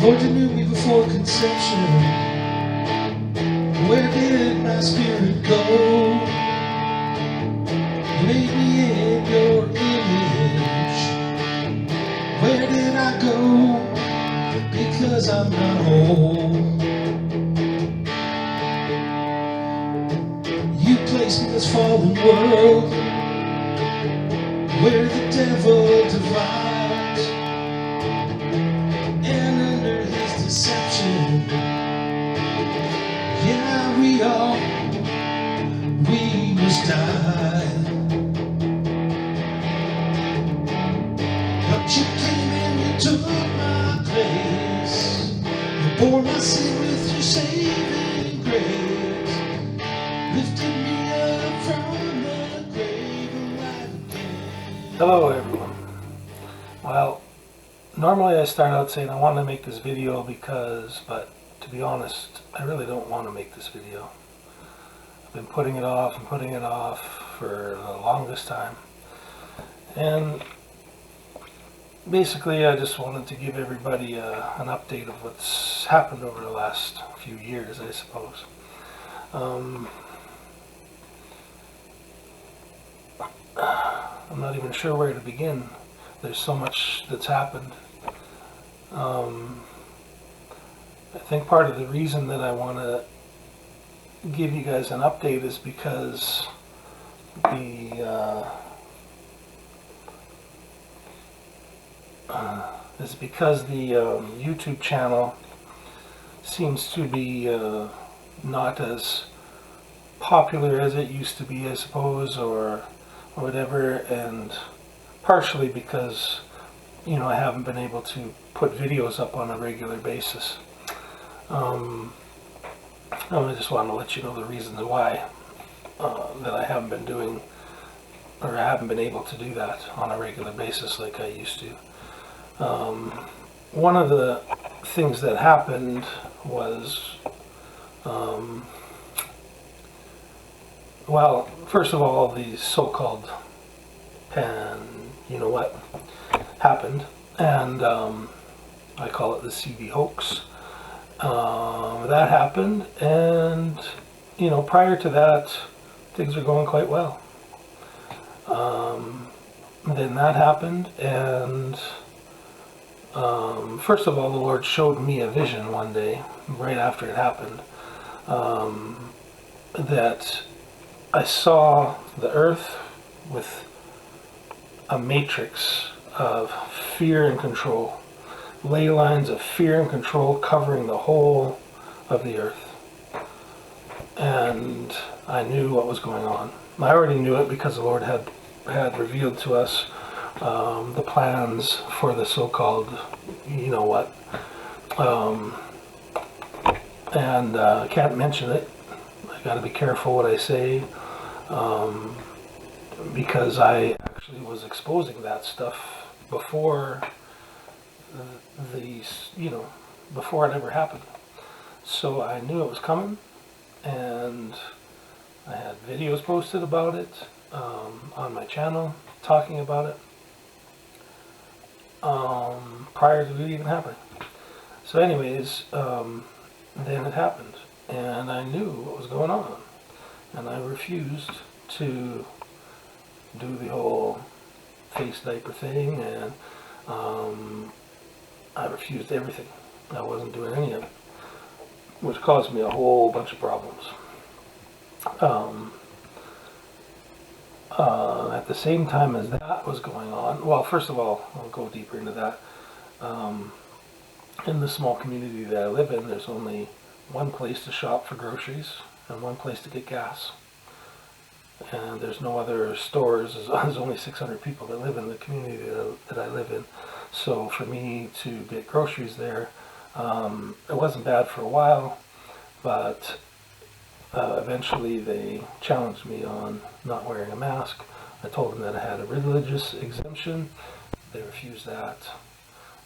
Lord, you knew me before conception. Where did my spirit go? You made me in your image. Where did I go? Because I'm not whole. You placed me in this fallen world where the devil divides, and under his deception, yeah, we must die. But you came and you took my place. You bore my sin with your saving grace, lifted me up from the grave alive again. Hello everyone. Well, normally I start out saying I want to make this video but to be honest, I really don't want to make this video. I've been putting it off and putting it off for the longest time. And basically I just wanted to give everybody an update of what's happened over the last few years, I suppose. I'm not even sure where to begin. There's so much that's happened. I think part of the reason that I want to give you guys an update is because the YouTube channel seems to be not as popular as it used to be, I suppose, or whatever, and partially because, you know, I haven't been able to put videos up on a regular basis. I just want to let you know the reasons why that I haven't been doing, or I haven't been able to do that on a regular basis like I used to. One of the things that happened was, well, first of all, the so-called you know what happened, and I call it the CV hoax. That happened, and you know, prior to that, things were going quite well. Then that happened, and first of all, the Lord showed me a vision one day, right after it happened, that I saw the earth with a matrix of fear and control, ley lines of fear and control covering the whole of the earth. And I knew what was going on. I already knew it because the Lord had revealed to us the plans for the so-called you know what, and I can't mention it. I got to be careful what I say, because I actually was exposing that stuff before before it ever happened. So I knew it was coming, and I had videos posted about it on my channel, talking about it prior to it even happening. So anyways, then it happened, and I knew what was going on, and I refused to do the whole face diaper thing, and I refused everything. I wasn't doing any of it, which caused me a whole bunch of problems. At the same time as that was going on, well, first of all, I'll go deeper into that. In the small community that I live in, there's only one place to shop for groceries and one place to get gas. And there's no other stores. There's only 600 people that live in the community that I live in. So for me to get groceries there, it wasn't bad for a while, but eventually they challenged me on not wearing a mask. I told them that I had a religious exemption. They refused that,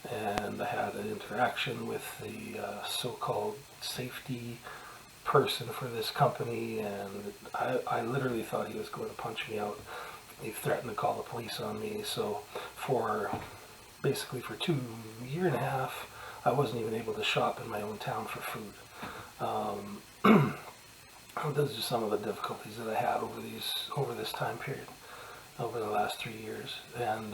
and I had an interaction with the so-called safety person for this company, and I literally thought he was going to punch me out. He threatened to call the police on me. So basically for 2.5 years, I wasn't even able to shop in my own town for food. Those are some of the difficulties that I had over this time period, over the last 3 years. And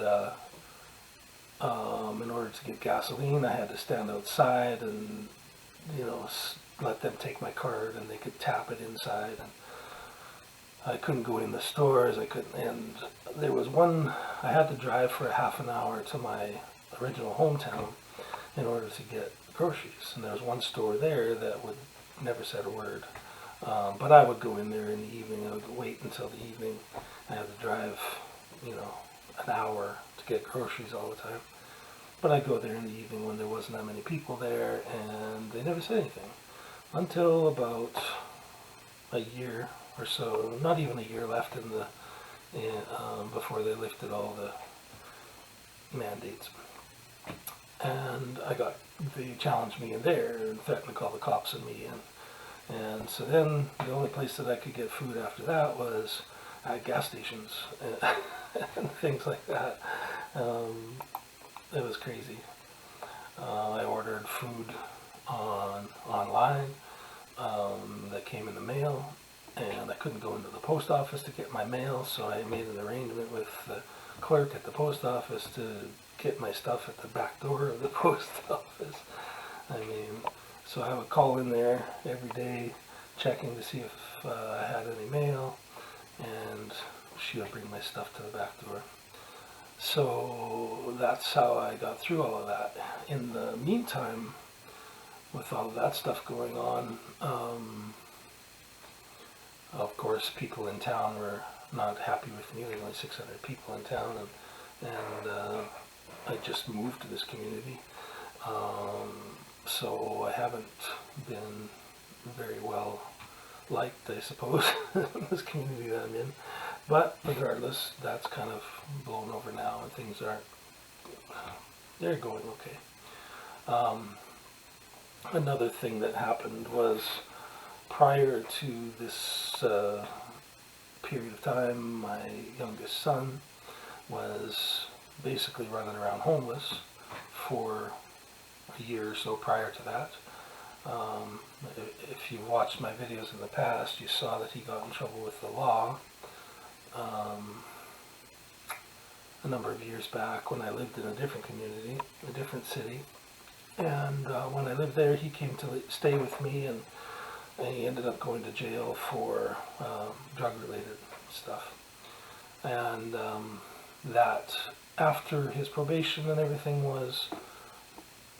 in order to get gasoline, I had to stand outside and, let them take my card and they could tap it inside. And I couldn't go in the stores. And there was I had to drive for a half an hour to my original hometown in order to get groceries. And there was one store there that would never said a word. But I would go in there in the evening. I would wait until the evening. I had to drive, an hour to get groceries all the time. But I'd go there in the evening when there wasn't that many people there, and they never said anything. Until about a year or so, not even a year left before they lifted all the mandates. And they challenged me in there and threatened to call the cops on me. And so then the only place that I could get food after that was at gas stations and things like that. It was crazy. I ordered food online that came in the mail, and I couldn't go into the post office to get my mail, so I made an arrangement with the clerk at the post office to get my stuff at the back door of the post office. So I would call in there every day, checking to see if I had any mail, and she would bring my stuff to the back door. So that's how I got through all of that. In the meantime, with all of that stuff going on, of course, people in town were not happy with me. There were only 600 people in town, and I just moved to this community. So I haven't been very well liked, I suppose, in this community that I'm in. But regardless, that's kind of blown over now, and things they're going okay. Another thing that happened was, prior to this period of time, my youngest son was basically running around homeless for a year or so prior to that. If you watched my videos in the past, you saw that he got in trouble with the law a number of years back when I lived in a different community, a different city. And when I lived there, he came to stay with me, and he ended up going to jail for drug-related stuff. And that, after his probation and everything was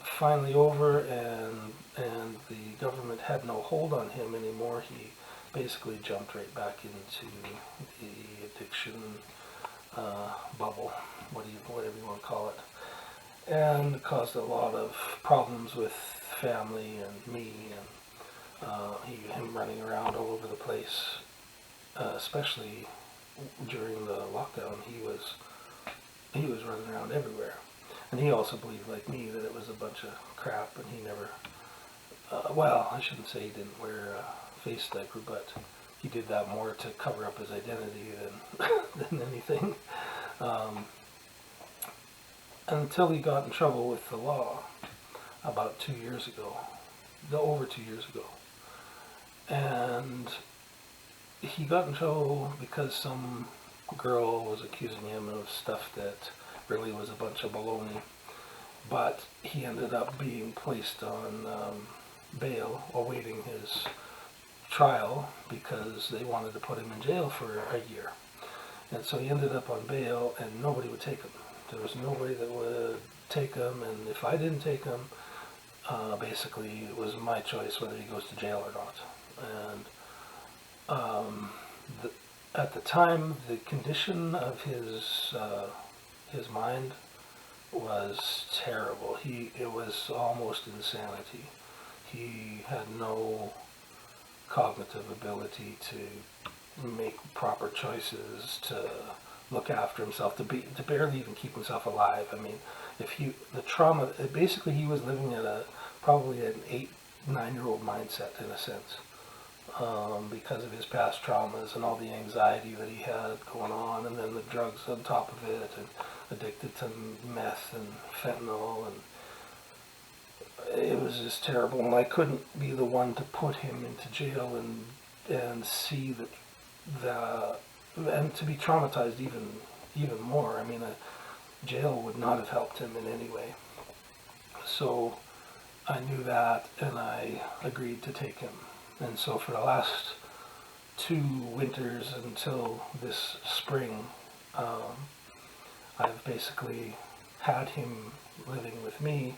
finally over, and the government had no hold on him anymore, he basically jumped right back into the addiction bubble, whatever you want to call it, and caused a lot of problems with family and me, and him running around all over the place, especially during the lockdown. He was running around everywhere. And he also believed, like me, that it was a bunch of crap, and he never, well, I shouldn't say he didn't wear a face diaper, but he did that more to cover up his identity than anything. Until he got in trouble with the law about 2 years ago, over 2 years ago. And he got in trouble because some girl was accusing him of stuff that really was a bunch of baloney. But he ended up being placed on bail, awaiting his trial, because they wanted to put him in jail for a year. And so he ended up on bail, and nobody would take him. There was nobody that would take him, and if I didn't take him, basically it was my choice whether he goes to jail or not. And at the time, the condition of his mind was terrible. It was almost insanity. He had no cognitive ability to make proper choices, to look after himself, to barely even keep himself alive. I mean, the trauma, basically he was living at probably an 8-9-year-old mindset in a sense, because of his past traumas and all the anxiety that he had going on, and then the drugs on top of it, and addicted to meth and fentanyl, and was just terrible, and I couldn't be the one to put him into jail and see and to be traumatized even more. I mean, a jail would not have helped him in any way. So I knew that, and I agreed to take him. And so for the last 2 winters until this spring, I've basically had him living with me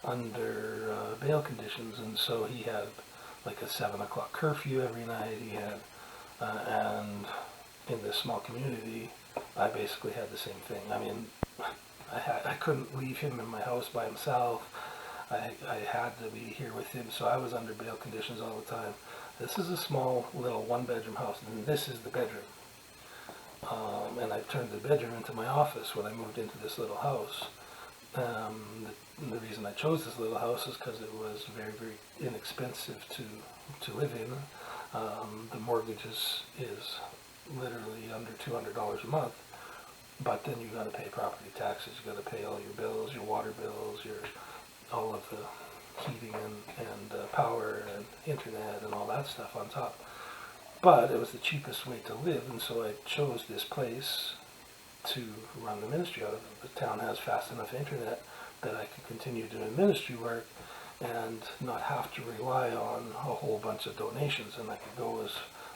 under bail conditions. And so he had like a 7 o'clock curfew every night. He had, and in this small community, I basically had the same thing. I mean, I couldn't leave him in my house by himself. I had to be here with him, so I was under bail conditions all the time. This is a small little 1-bedroom house, and this is the bedroom. And I've turned the bedroom into my office when I moved into this little house. The reason I chose this little house is because it was very, very inexpensive to live in. The mortgage is literally under $200 a month, but then you got to pay property taxes, you got to pay all your bills, your water bills, all of the heating and power and internet and all that stuff on top. But it was the cheapest way to live, and so I chose this place to run the ministry out of. The town has fast enough internet that I could continue doing ministry work and not have to rely on a whole bunch of donations, and I could go as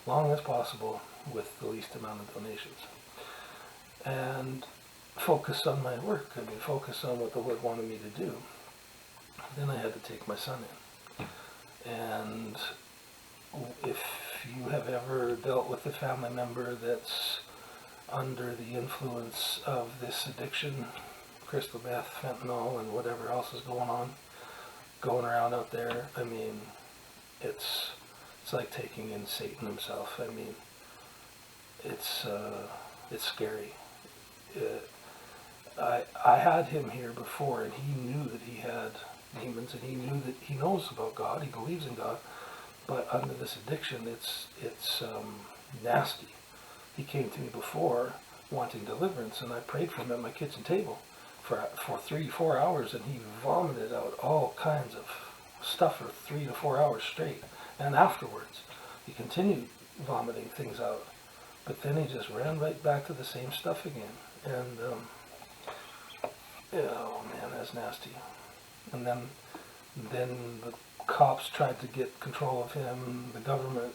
long as possible with the least amount of donations and focus on my work. I mean, focus on what the Lord wanted me to do. Then I had to take my son in. And if you have ever dealt with a family member that's under the influence of this addiction, crystal meth, fentanyl, and whatever else is going around out there, I mean, it's like taking in Satan himself. I mean, it's scary. I had him here before, and he knew that he had demons, and he knew that he knows about God, he believes in God, but under this addiction, it's nasty. He came to me before wanting deliverance, and I prayed for him at my kitchen table for 3-4 hours, and he vomited out all kinds of stuff for 3 to 4 hours straight. And afterwards, he continued vomiting things out, but then he just ran right back to the same stuff again. And oh man, that's nasty. And then the cops tried to get control of him. The government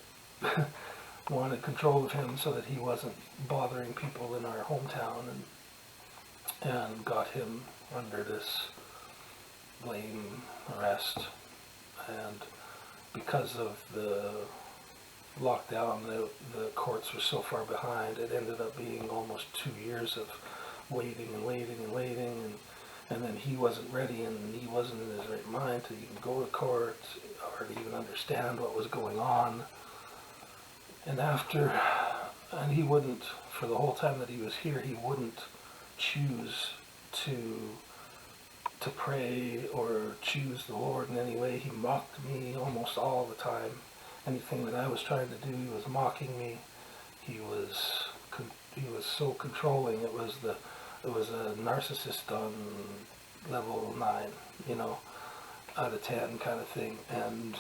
wanted control of him so that he wasn't bothering people in our hometown, and got him under this blame arrest. And because of the lockdown, the courts were so far behind, it ended up being almost 2 years of waiting, and then he wasn't ready, and he wasn't in his right mind to even go to court or to even understand what was going on. And he wouldn't, for the whole time that he was here, he wouldn't choose to pray or choose the Lord in any way. He mocked me almost all the time. Anything that I was trying to do, he was mocking me. He was so controlling. It was a narcissist on level 9, out of 10 kind of thing. And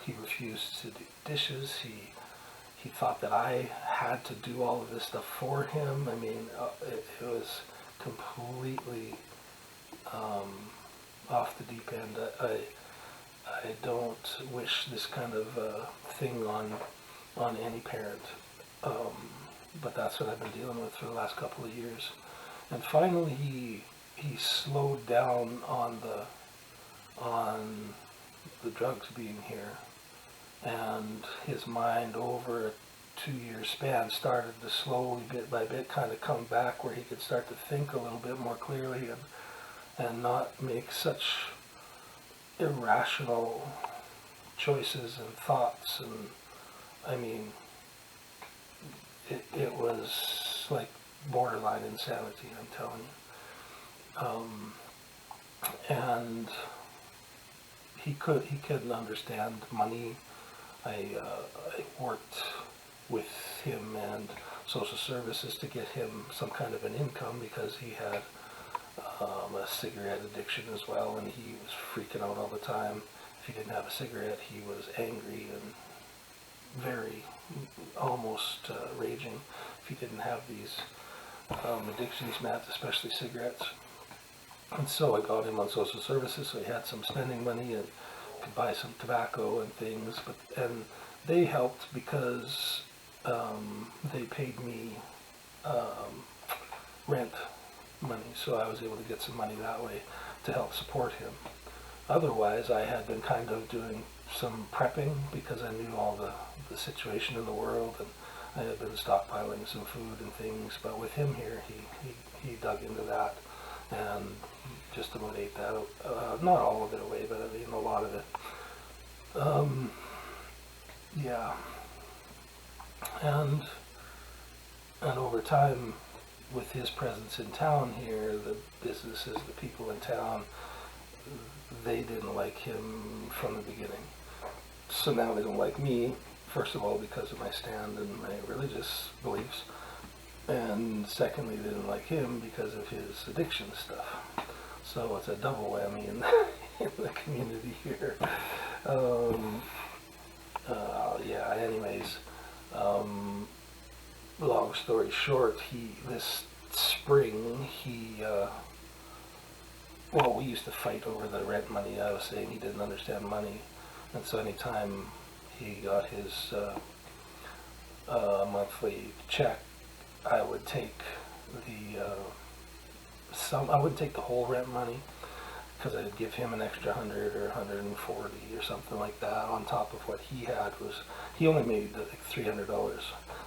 he refused to do dishes. He thought that I had to do all of this stuff for him. I mean, it was completely off the deep end. I don't wish this kind of thing on any parent, but that's what I've been dealing with for the last couple of years. And finally, he slowed down on the drugs being here, and his mind over a 2-year span started to slowly, bit by bit, kind of come back where he could start to think a little bit more clearly and not make such irrational choices and thoughts. And I mean, it was like borderline insanity, I'm telling you. And he couldn't understand money. I worked with him and social services to get him some kind of an income because he had a cigarette addiction as well, and he was freaking out all the time. if he didn't have a cigarette, he was angry and very, almost raging. If he didn't have these addictions meds, especially cigarettes. And so I got him on social services, so he had some spending money and could buy some tobacco and things. And they helped because they paid me rent money, so I was able to get some money that way to help support him. Otherwise, I had been kind of doing some prepping because I knew all the situation in the world, and I had been stockpiling some food and things. But with him here, he dug into that and just about ate that, not all of it away, but I mean a lot of it. Yeah, and over time, with his presence in town here, the businesses, the people in town, they didn't like him from the beginning. So now they don't like me, first of all, because of my stand and my religious beliefs. And secondly, they didn't like him because of his addiction stuff. So it's a double whammy in the community here. Yeah, anyways, long story short, this spring, well, we used to fight over the rent money. I was saying he didn't understand money. And so anytime he got his monthly check, I would take I wouldn't take the whole rent money, because I'd give him an extra 100 or 140 or something like that on top of what he had. He only made like $300,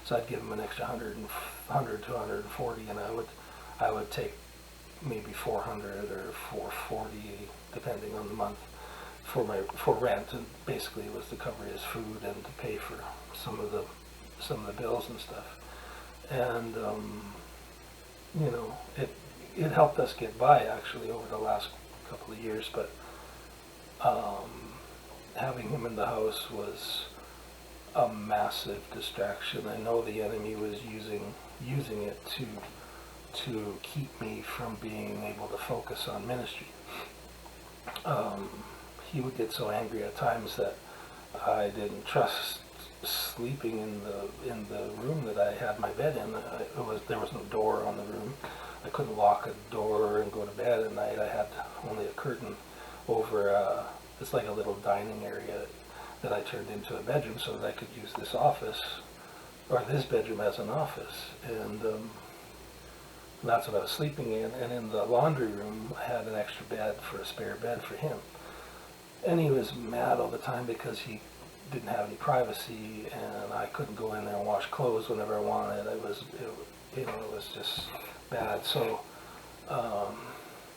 so I'd give him an extra 100 to 140, and I would take maybe 400 or 440 depending on the month for rent, and basically it was to cover his food and to pay for some of the bills and stuff. And you know, it helped us get by actually over the last couple of years, but having him in the house was a massive distraction. I know the enemy was using it to keep me from being able to focus on ministry. He would get so angry at times that I didn't trust sleeping in the room that I had my bed in. There was no door on the room. I couldn't lock a door and go to bed at night. I had only a curtain over it's like a little dining area that I turned into a bedroom so that I could use this office, or this bedroom, as an office. And that's what I was sleeping in. And in the laundry room, I had an extra bed, for a spare bed for him. And he was mad all the time because he didn't have any privacy, and I couldn't go in there and wash clothes whenever I wanted. It was just bad. So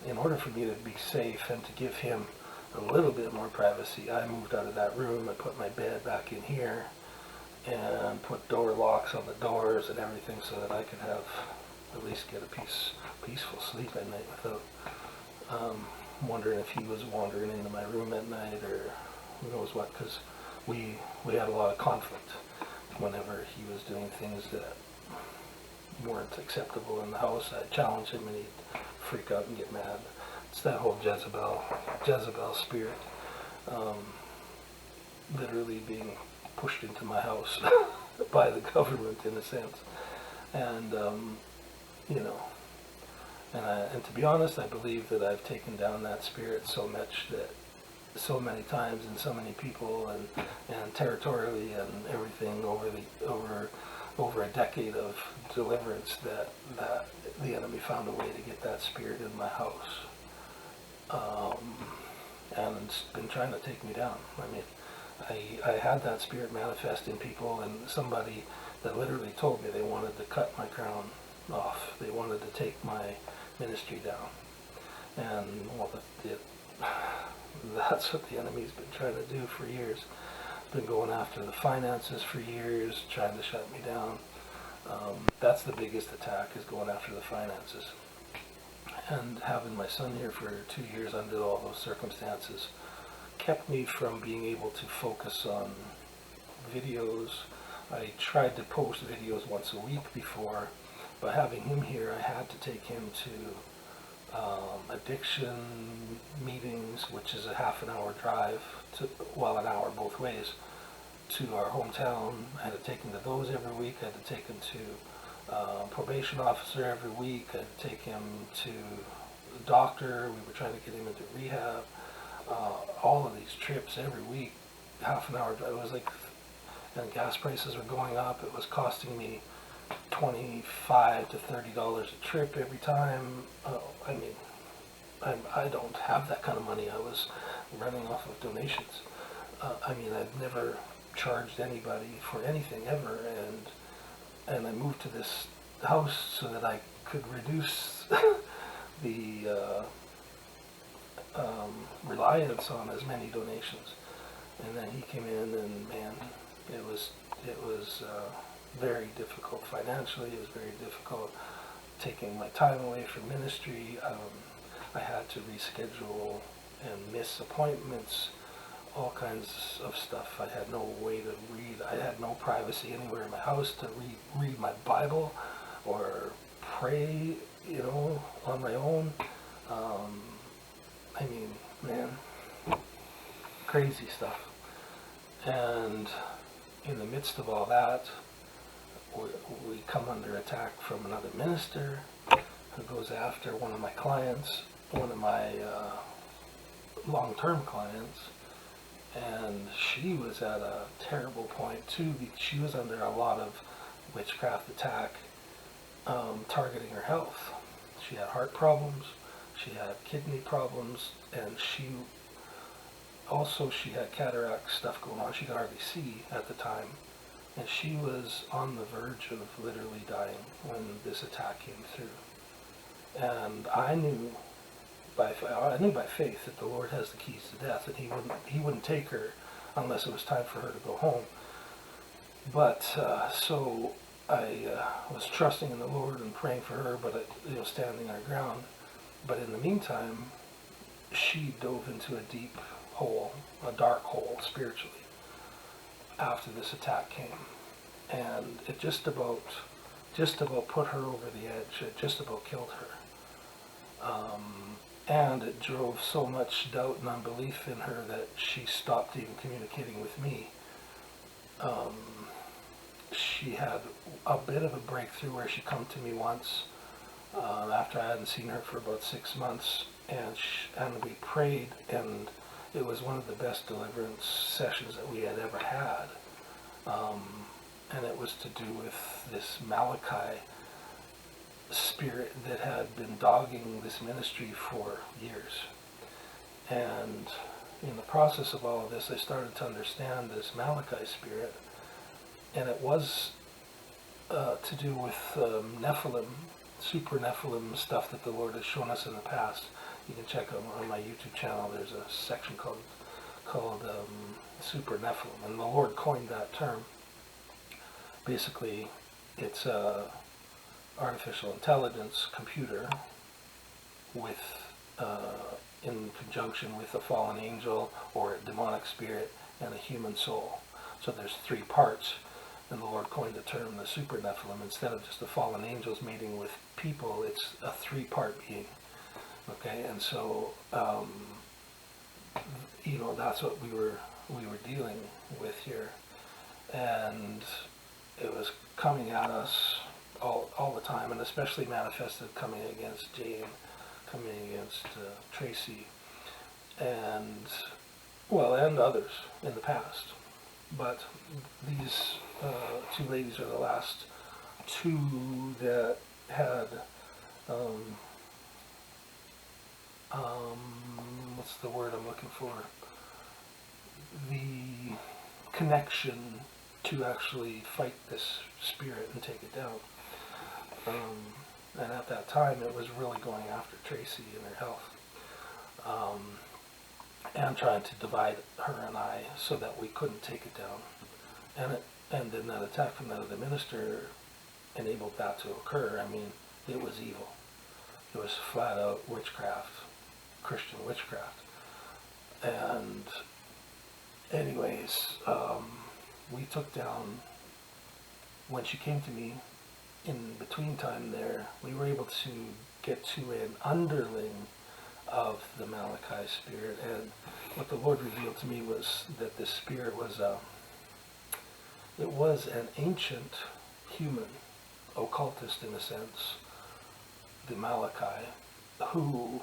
in order for me to be safe and to give him a little bit more privacy, I moved out of that room. I put my bed back in here and put door locks on the doors and everything so that I could have at least get a peaceful sleep at night without wondering if he was wandering into my room at night or who knows what, because we had a lot of conflict whenever he was doing things that weren't acceptable in the house. I'd challenge him and he'd freak out and get mad. It's that whole Jezebel spirit literally being pushed into my house by the government, in a sense. And you know, and to be honest, I believe that I've taken down that spirit so much, that so many times, and so many people, and territorially and everything over a decade of deliverance, that the enemy found a way to get that spirit in my house, and it's been trying to take me down. I mean, I had that spirit manifest in people, and somebody that literally told me they wanted to cut my crown off. They wanted to take my ministry down. And well, that's what the enemy's been trying to do for years. Been going after the finances for years, trying to shut me down. That's the biggest attack, is going after the finances. And having my son here for 2 years under all those circumstances kept me from being able to focus on videos. I tried to post videos once a week before, but having him here, I had to take him addiction meetings, which is a half an hour drive an hour both ways to our hometown. I had to take him to those every week. I had to take him to probation officer every week. I had to take him to the doctor. We were trying to get him into rehab. All of these trips every week, half an hour drive. It was like, and gas prices were going up. It was costing me $25 to $30 a trip every time. I mean, I don't have that kind of money. I was running off of donations. I mean, I've never charged anybody for anything ever, and I moved to this house so that I could reduce the reliance on as many donations. And then he came in, and man, it was very difficult financially. It was very difficult taking my time away from ministry. I had to reschedule and miss appointments, all kinds of stuff. I had no way to read. I had no privacy anywhere in my house to read my Bible or pray, on my own. I mean, man, crazy stuff. And in the midst of all that, we come under attack from another minister who goes after one of my clients, one of my long-term clients, and she was at a terrible point too, because she was under a lot of witchcraft attack, targeting her health. She had heart problems, she had kidney problems, and she had cataract stuff going on. She could hardly see at the time, and she was on the verge of literally dying when this attack came through. And I knew by faith that the Lord has the keys to death, and He wouldn't take her unless it was time for her to go home. But so I was trusting in the Lord and praying for her, but standing our ground. But in the meantime, she dove into a deep hole, a dark hole spiritually, after this attack came, and it just about put her over the edge. It just about killed her, and it drove so much doubt and unbelief in her that she stopped even communicating with me. She had a bit of a breakthrough where she come to me once after I hadn't seen her for about 6 months, and we prayed, and it was one of the best deliverance sessions that we had ever had. And it was to do with this Malachi spirit that had been dogging this ministry for years. And in the process of all of this, I started to understand this Malachi spirit, and it was to do with Nephilim, super Nephilim stuff that the Lord has shown us in the past. You can check on my YouTube channel. There's a section called super Nephilim, and the Lord coined that term. Basically, it's a artificial intelligence computer with in conjunction with a fallen angel or a demonic spirit and a human soul. So there's 3 parts, and the Lord coined the term the super Nephilim. Instead of just the fallen angels mating with people, it's a 3-part being. Okay, and so that's what we were dealing with here, and it was coming at us all the time, and especially manifested coming against Jane, coming against Tracy, and others in the past. But these 2 ladies are the last 2 that had what's the word I'm looking for? The connection to actually fight this spirit and take it down. And at that time, it was really going after Tracy and her health, and trying to divide her and I so that we couldn't take it down. And then that attack from that other minister enabled that to occur. I mean, it was evil. It was flat out witchcraft, Christian witchcraft. And anyways, we took down, when she came to me, in between time there, we were able to get to an underling of the Malachi spirit, and what the Lord revealed to me was that this spirit was it was an ancient human occultist in a sense, the Malachi, who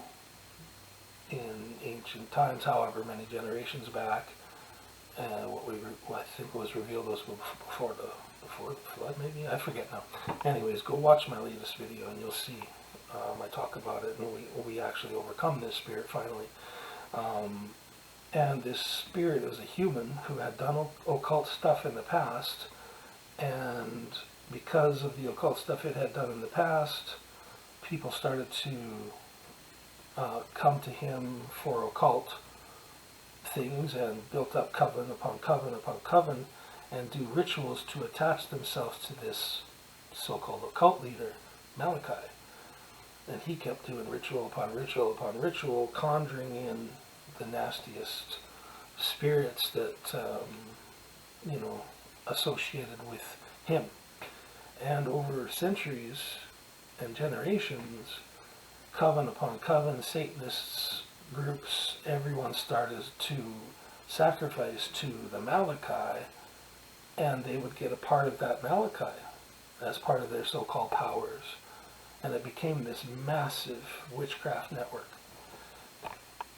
in ancient times, however many generations back, what I think was revealed was before the flood, maybe? I forget now. Anyways, go watch my latest video and you'll see. I talk about it, and we actually overcome this spirit finally. And this spirit was a human who had done occult stuff in the past, and because of the occult stuff it had done in the past, people started to come to him for occult things and built up coven upon coven upon coven and do rituals to attach themselves to this so-called occult leader, Malachi. And he kept doing ritual upon ritual upon ritual, conjuring in the nastiest spirits that, associated with him. And over centuries and generations, coven upon coven, Satanists, groups, everyone started to sacrifice to the Malachi, and they would get a part of that Malachi as part of their so-called powers. And it became this massive witchcraft network.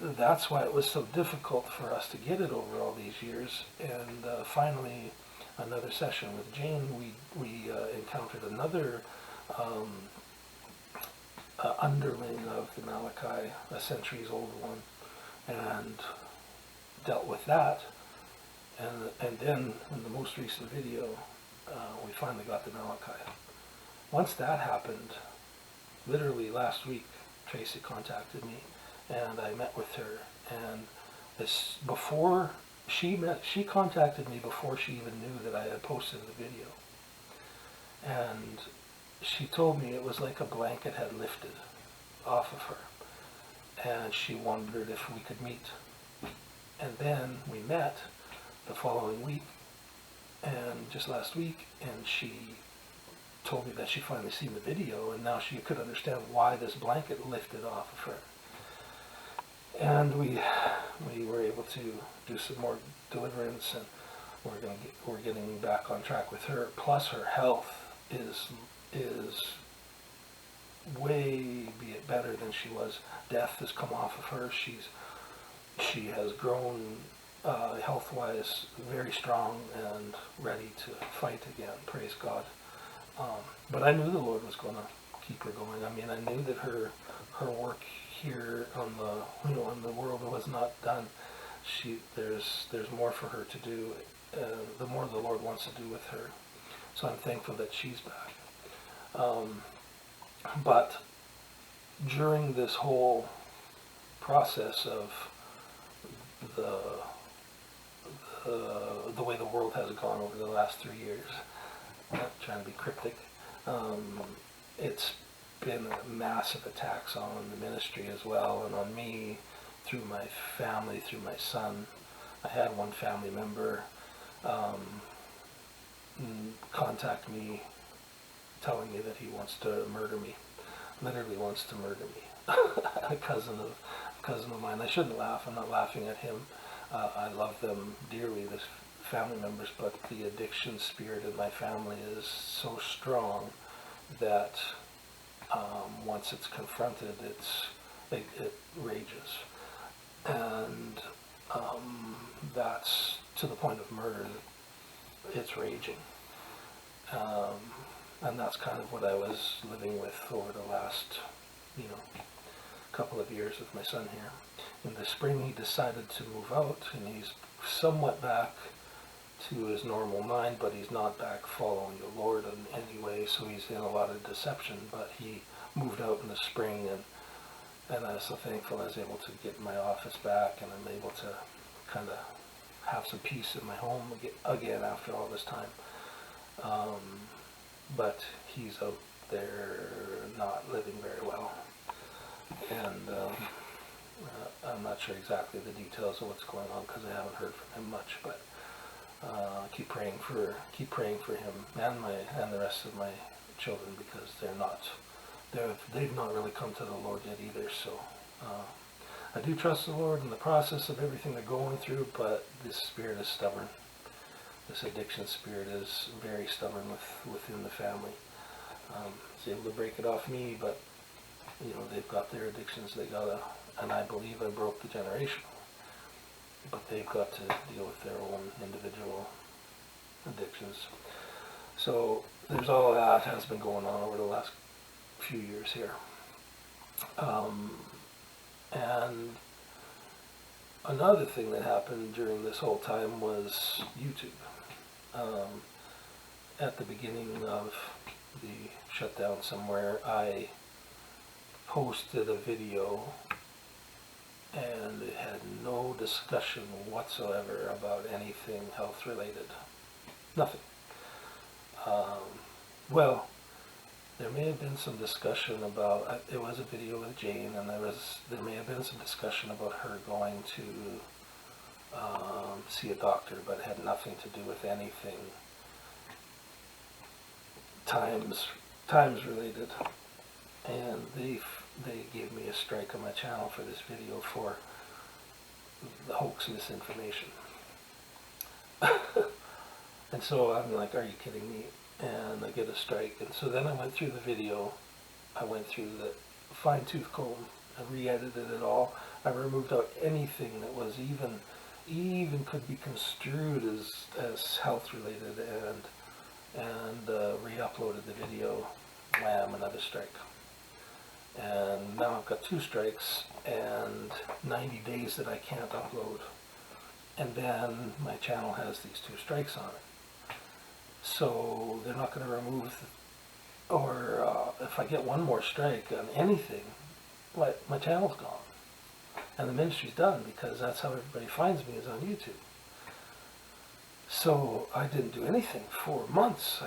That's why it was so difficult for us to get it over all these years. And finally, another session with Jane, we encountered another underling of the Malachi, a centuries old one, and dealt with that. And then in the most recent video, we finally got the Malachi. Once that happened, literally last week, Tracy contacted me, and I met with her. And she contacted me before she even knew that I had posted the video. And she told me it was like a blanket had lifted off of her, and she wondered if we could meet. And then we met the following week, and just last week, and she told me that she finally seen the video, and now she could understand why this blanket lifted off of her. And we were able to do some more deliverance, and we're getting back on track with her. Plus, her health is way better than she was. Death has come off of her. She has grown health-wise very strong and ready to fight again. Praise God. But I knew the Lord was going to keep her going. I mean, I knew that her work here on the world was not done. There's more for her to do. The more the Lord wants to do with her. So I'm thankful that she's back. But during this whole process of the way the world has gone over the last 3 years, I'm not trying to be cryptic, it's been massive attacks on the ministry as well, and on me through my family, through my son. I had one family member contact me telling me that he wants to murder me, literally wants to murder me. A cousin of mine. I shouldn't laugh. I'm not laughing at him. I love them dearly, this family members, but the addiction spirit in my family is so strong that once it's confronted, it rages, and that's to the point of murder. It's raging. And that's kind of what I was living with over the last, couple of years with my son here. In the spring, he decided to move out, and he's somewhat back to his normal mind, but he's not back following the Lord in any way, so he's in a lot of deception. But he moved out in the spring, and I was so thankful I was able to get my office back, and I'm able to kind of have some peace in my home again after all this time. But he's out there not living very well, and I'm not sure exactly the details of what's going on because I haven't heard from him much. But keep praying for him and the rest of my children, because they've not really come to the Lord yet either. So I do trust the Lord in the process of everything they're going through, but this spirit is stubborn. This addiction spirit is very stubborn within the family. It's able to break it off me, but they've got their addictions. And I believe I broke the generational, but they've got to deal with their own individual addictions. So there's all that has been going on over the last few years here. And another thing that happened during this whole time was YouTube. At the beginning of the shutdown somewhere, I posted a video and it had no discussion whatsoever about anything health related. Nothing. Well, there may have been some discussion about, it was a video with Jane, and there may have been some discussion about her going to see a doctor, but it had nothing to do with anything times related. And they gave me a strike on my channel for this video for the hoax misinformation. And so I'm like, are you kidding me? And I get a strike. And so then I went through the video. I went through the fine-tooth comb. I re-edited it all. I removed out anything that was even could be construed as health related, and re-uploaded the video. Wham, another strike. And now I've got 2 strikes and 90 days that I can't upload. And then my channel has these 2 strikes on it. So they're not going to remove, or if I get one more strike on anything, my channel's gone. And the ministry's done, because that's how everybody finds me, is on YouTube. So I didn't do anything for months.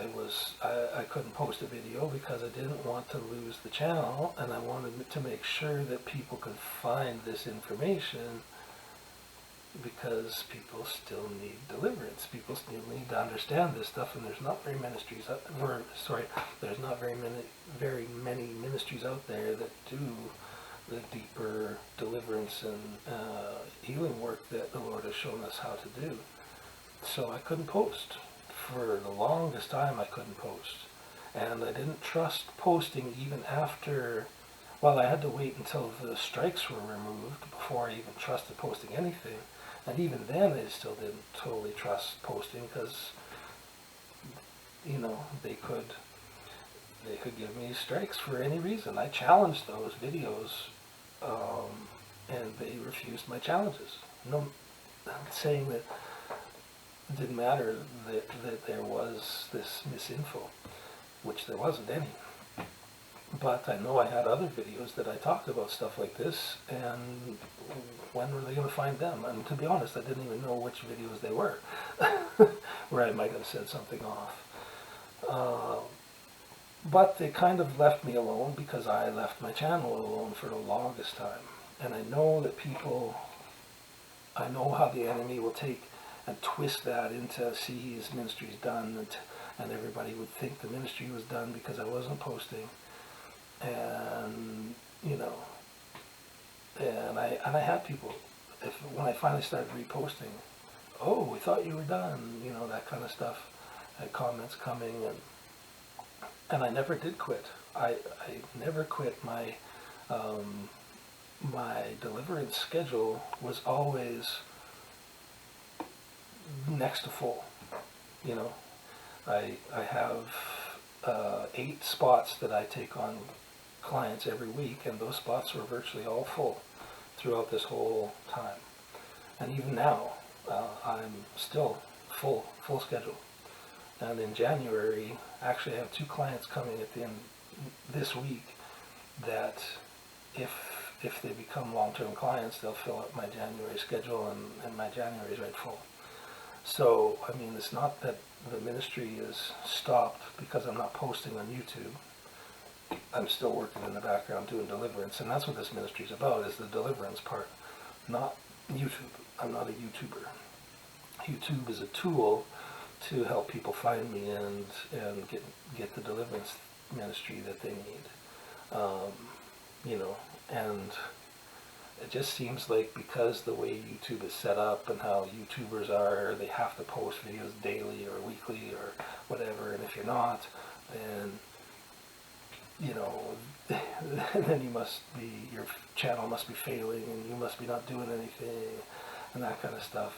I couldn't post a video because I didn't want to lose the channel, and I wanted to make sure that people could find this information, because people still need deliverance. People still need to understand this stuff, and there's not very ministries there's not very many ministries out there that do the deeper deliverance and healing work that the Lord has shown us how to do. So I couldn't post. For the longest time I couldn't post. And I didn't trust posting even after, well, I had to wait until the strikes were removed before I even trusted posting anything. And even then I still didn't totally trust posting, because, they could give me strikes for any reason. I challenged those videos, and they refused my challenges. No, I'm saying that it didn't matter that there was this misinfo, which there wasn't any. But I know I had other videos that I talked about stuff like this, and when were they going to find them? And to be honest, I didn't even know which videos they were, where I might have said something off. But they kind of left me alone, because I left my channel alone for the longest time. And I know that I know how the enemy will take and twist that into, see, his ministry's done, and everybody would think the ministry was done because I wasn't posting. And and I had people, when I finally started reposting, oh, we thought you were done, that kind of stuff. I had comments coming, and I never did quit. I never quit. My my deliverance schedule was always next to full. I have 8 spots that I take on clients every week, and those spots were virtually all full throughout this whole time. And even now, I'm still full schedule. And in January, actually I have 2 clients coming at the end this week that if they become long-term clients, they'll fill up my January schedule, and my January is right full. So, I mean, it's not that the ministry is stopped because I'm not posting on YouTube. I'm still working in the background doing deliverance, and that's what this ministry is about, is the deliverance part, not YouTube. I'm not a YouTuber. YouTube is a tool to help people find me and get the deliverance ministry that they need. You know, and it just seems like because the way YouTube is set up and how YouTubers are, they have to post videos daily or weekly or whatever, and if you're not, then, you know, then your channel must be failing and you must be not doing anything and that kind of stuff.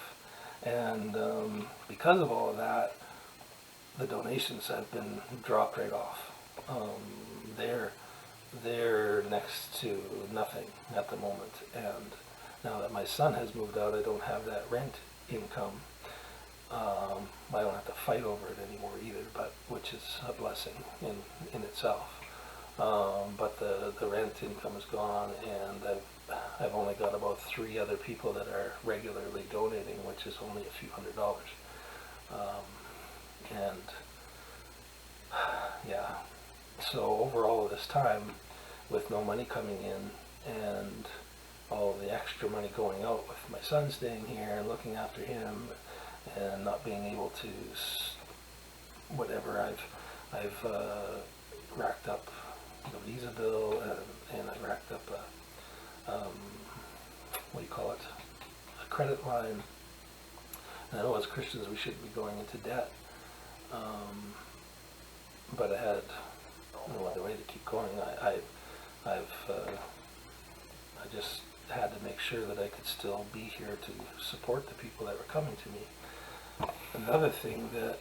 And because of all of that, the donations have been dropped right off. They're next to nothing at the moment. And now that my son has moved out, I don't have that rent income. I don't have to fight over it anymore either, but which is a blessing in itself. But the rent income is gone, and I've only got about 3 other people that are regularly donating, which is only a few $100s. And yeah, so over all of this time, with no money coming in and all the extra money going out with my son staying here and looking after him and not being able to whatever, I've racked up the visa bill, and I racked up a credit line. And I know as Christians we shouldn't be going into debt, but I had no other way to keep going. I just had to make sure that I could still be here to support the people that were coming to me. Another thing that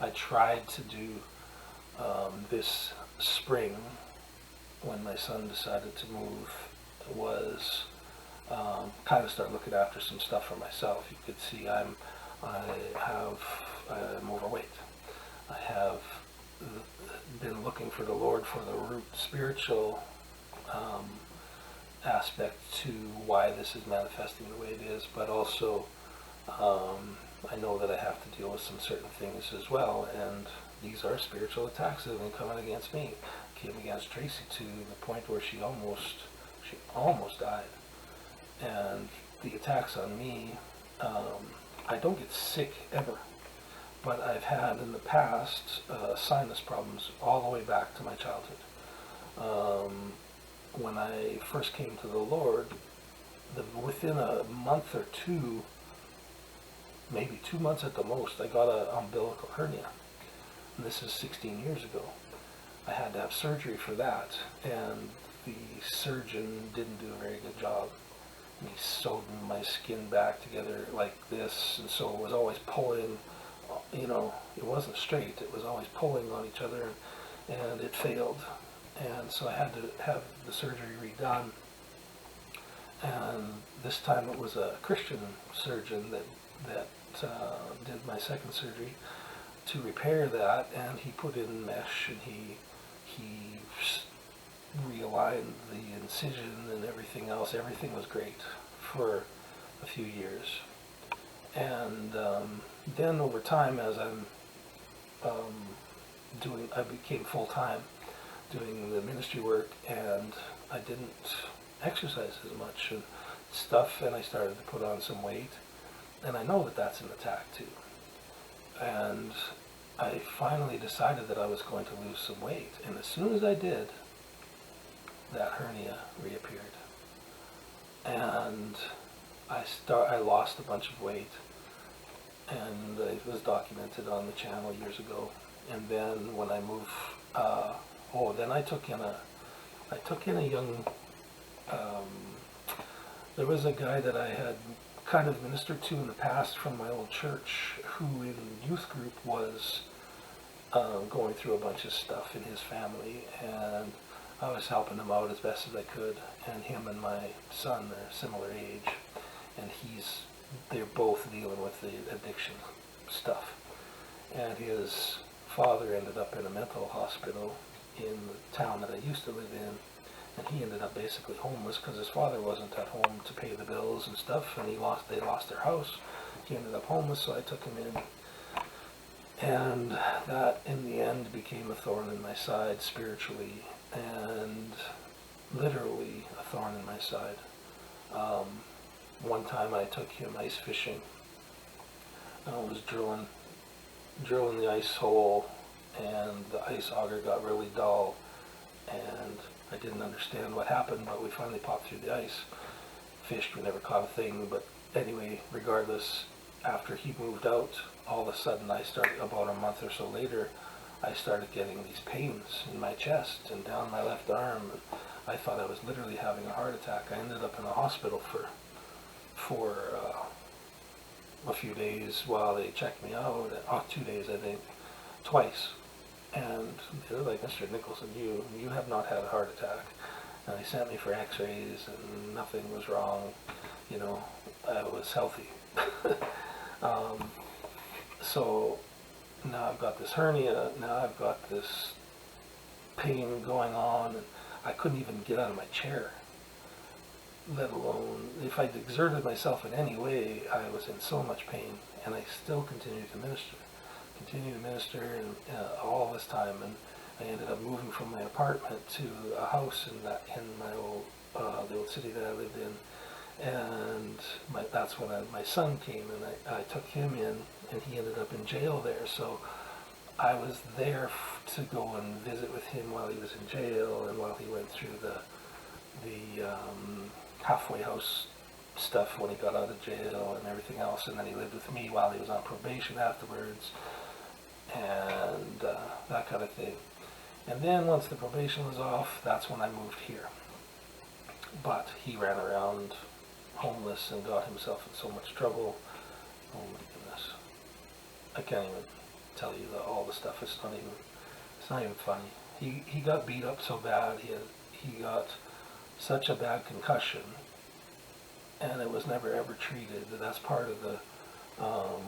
I tried to do this spring when my son decided to move was kind of start looking after some stuff for myself. You could see I'm overweight. I have been looking for the Lord for the root spiritual aspect to why this is manifesting the way it is, but also I know that I have to deal with some certain things as well, and these are spiritual attacks that have been coming against me. Came against Tracy to the point where she almost died. And the attacks on me, I don't get sick ever, but I've had in the past sinus problems all the way back to my childhood. When I first came to the Lord, within a month or 2, maybe 2 months at the most, I got an umbilical hernia. And this is 16 years ago. I had to have surgery for that, and the surgeon didn't do a very good job. And he sewed my skin back together like this, and so it was always pulling, you know, it wasn't straight, it was always pulling on each other, and it failed. And so I had to have the surgery redone. And this time it was a Christian surgeon that did my second surgery to repair that, and he put in mesh, and he realigned the incision and everything else. Everything was great for a few years. And then over time, as I became full-time doing the ministry work, and I didn't exercise as much and stuff, and I started to put on some weight, and I know that that's an attack too. And I finally decided that I was going to lose some weight, and as soon as I did, that hernia reappeared, and I lost a bunch of weight, and it was documented on the channel years ago. And then when I moved, then I took in a young. There was a guy that I had kind of ministered to in the past from my old church, who in youth group was going through a bunch of stuff in his family, and I was helping him out as best as I could. And him and my son are similar age, and they're both dealing with the addiction stuff. And his father ended up in a mental hospital in the town that I used to live in, and he ended up basically homeless because his father wasn't at home to pay the bills and stuff, and they lost their house. He ended up homeless, so I took him in, and that in the end became a thorn in my side spiritually, and literally a thorn in my side. One time I took him ice fishing. I was drilling the ice hole, and the ice auger got really dull, and I didn't understand what happened, but we finally popped through the ice. Fished, we never caught a thing, but anyway, regardless, after he moved out, all of a sudden I started, about a month or so later, I started getting these pains in my chest and down my left arm. I thought I was literally having a heart attack. I ended up in the hospital for a few days while they checked me out. 2 days, I think, twice. And they were like, "Mr. Nicholson, you have not had a heart attack." And they sent me for x-rays and nothing was wrong. You know, I was healthy. So now I've got this hernia, now I've got this pain going on, and I couldn't even get out of my chair, let alone, if I'd exerted myself in any way, I was in so much pain, and I still continued to minister, and all this time, and I ended up moving from my apartment to a house in my old, the old city that I lived in. And that's when my son came, and I took him in, and he ended up in jail there. So I was there to go and visit with him while he was in jail, and while he went through the halfway house stuff when he got out of jail and everything else. And then he lived with me while he was on probation afterwards, and that kind of thing. And then once the probation was off, that's when I moved here. But he ran around homeless and got himself in so much trouble. Oh my goodness, I can't even tell you all the stuff. It's not even funny. He got beat up so bad. He got such a bad concussion, and it was never ever treated. That's part of the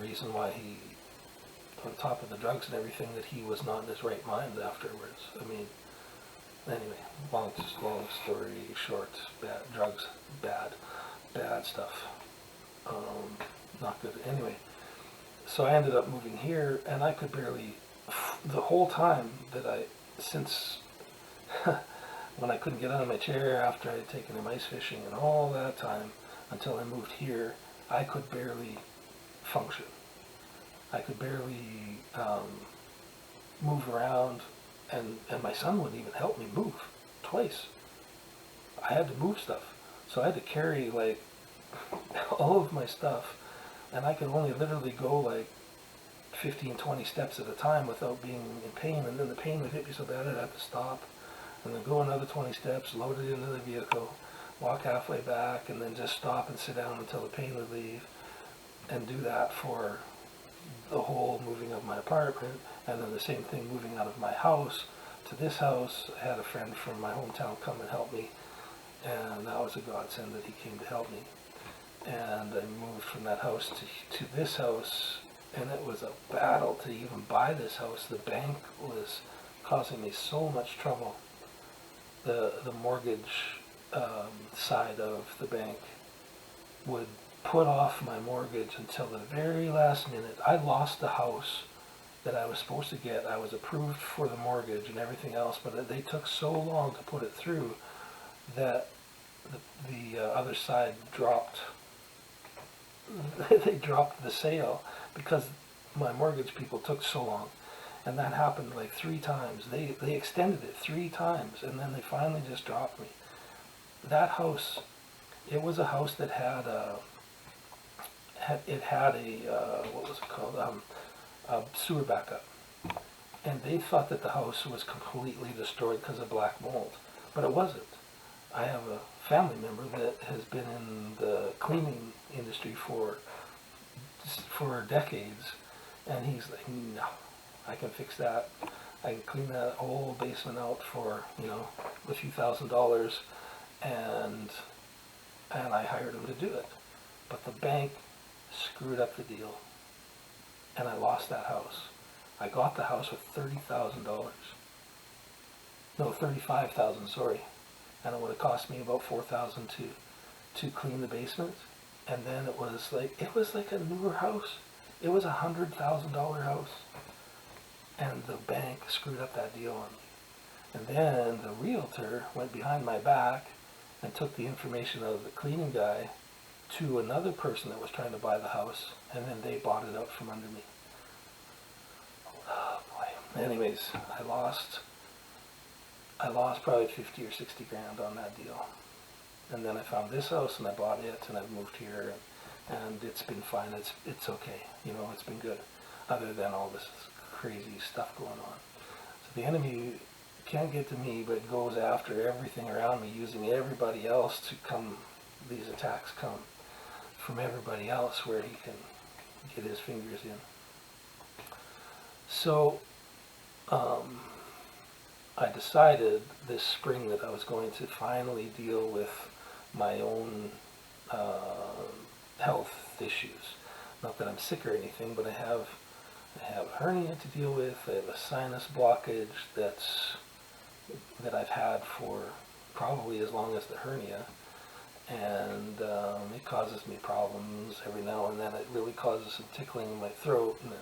reason why he, on top of the drugs and everything, that he was not in his right mind afterwards. I mean, anyway, long story short, drugs, bad stuff, not good. Anyway, so I ended up moving here, and I could barely, the whole time since when I couldn't get out of my chair after I had taken him ice fishing, and all that time until I moved here, I could barely function. I could barely move around, and my son wouldn't even help me move twice. I had to move stuff. So I had to carry like all of my stuff, and I could only literally go like 15, 20 steps at a time without being in pain, and then the pain would hit me so bad I'd have to stop, and then go another 20 steps, load it into the vehicle, walk halfway back, and then just stop and sit down until the pain would leave, and do that for the whole moving of my apartment, and then the same thing moving out of my house to this house. I had a friend from my hometown come and help me, and that was a godsend that he came to help me. And I moved from that house to this house, and it was a battle to even buy this house. The bank was causing me so much trouble. The mortgage side of the bank would put off my mortgage until the very last minute. I lost the house that I was supposed to get. I was approved for the mortgage and everything else, but they took so long to put it through that the other side dropped. They dropped the sale because my mortgage people took so long, and that happened like 3 times. They extended it 3 times, and then they finally just dropped me. That house, it was a house that had a what was it called, a sewer backup, and they thought that the house was completely destroyed because of black mold, but it wasn't. I have a family member that has been in the cleaning industry for decades, and he's like, "No, I can fix that. I can clean that whole basement out for, a few $1,000s," and I hired him to do it. But the bank screwed up the deal, and I lost that house. I got the house with $30,000. No, $35,000, sorry. And it would have cost me about $4,000 to clean the basement. And then it was like a newer house. It was $100,000 house. And the bank screwed up that deal on me. And then the realtor went behind my back and took the information of the cleaning guy to another person that was trying to buy the house, and then they bought it out from under me. Oh boy. anyways, I lost probably 50 or 60 grand on that deal. And then I found this house and I bought it and I've moved here and it's been fine. It's okay. You know, it's been good. Other than all this crazy stuff going on. So the enemy can't get to me, but goes after everything around me, using everybody else to come. These attacks come from everybody else where he can get his fingers in. So I decided this spring that I was going to finally deal with my own health issues. Not that I'm sick or anything, but I have a hernia to deal with. I have a sinus blockage that I've had for probably as long as the hernia, and it causes me problems every now and then. It really causes some tickling in my throat, and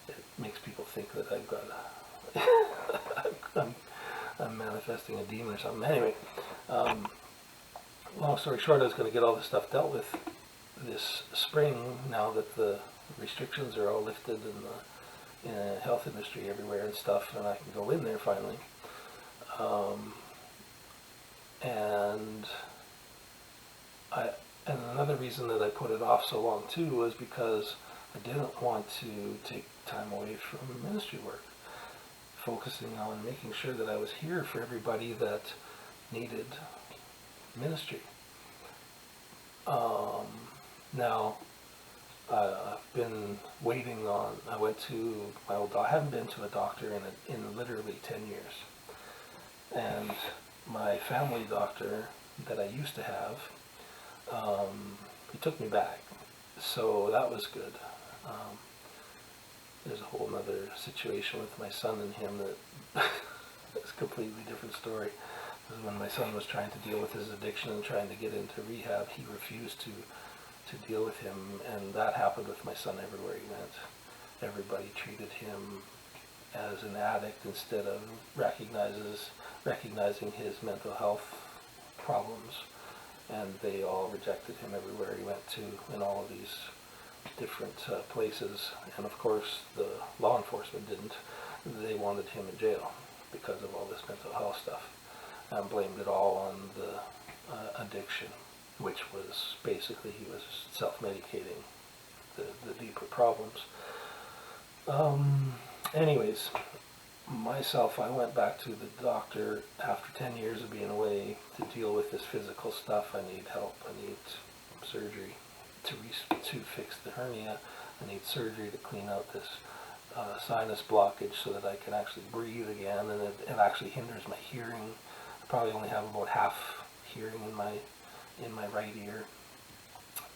it makes people think that I've got I'm manifesting a demon or something. Anyway, long story short, I was going to get all this stuff dealt with this spring, now that the restrictions are all lifted in the health industry everywhere and stuff, and I can go in there finally. And another reason that I put it off so long too was because I didn't want to take time away from ministry work, focusing on making sure that I was here for everybody that needed ministry. Now, I've been waiting on, I haven't been to a doctor in literally 10 years. And my family doctor that I used to have, he took me back. So that was good. There's a whole other situation with my son and him that is a completely different story. Because when my son was trying to deal with his addiction and trying to get into rehab, he refused to deal with him, and that happened with my son everywhere he went. Everybody treated him as an addict instead of recognizing his mental health problems, and they all rejected him everywhere he went to in all of these different places. And of course the law enforcement didn't. They wanted him in jail because of all this mental health stuff, and blamed it all on the addiction, which was basically he was self-medicating the deeper problems. Anyways, myself, I went back to the doctor after 10 years of being away to deal with this physical stuff. I need help. I need surgery to fix the hernia. I need surgery to clean out this sinus blockage so that I can actually breathe again, and it actually hinders my hearing. I probably only have about half hearing in my right ear.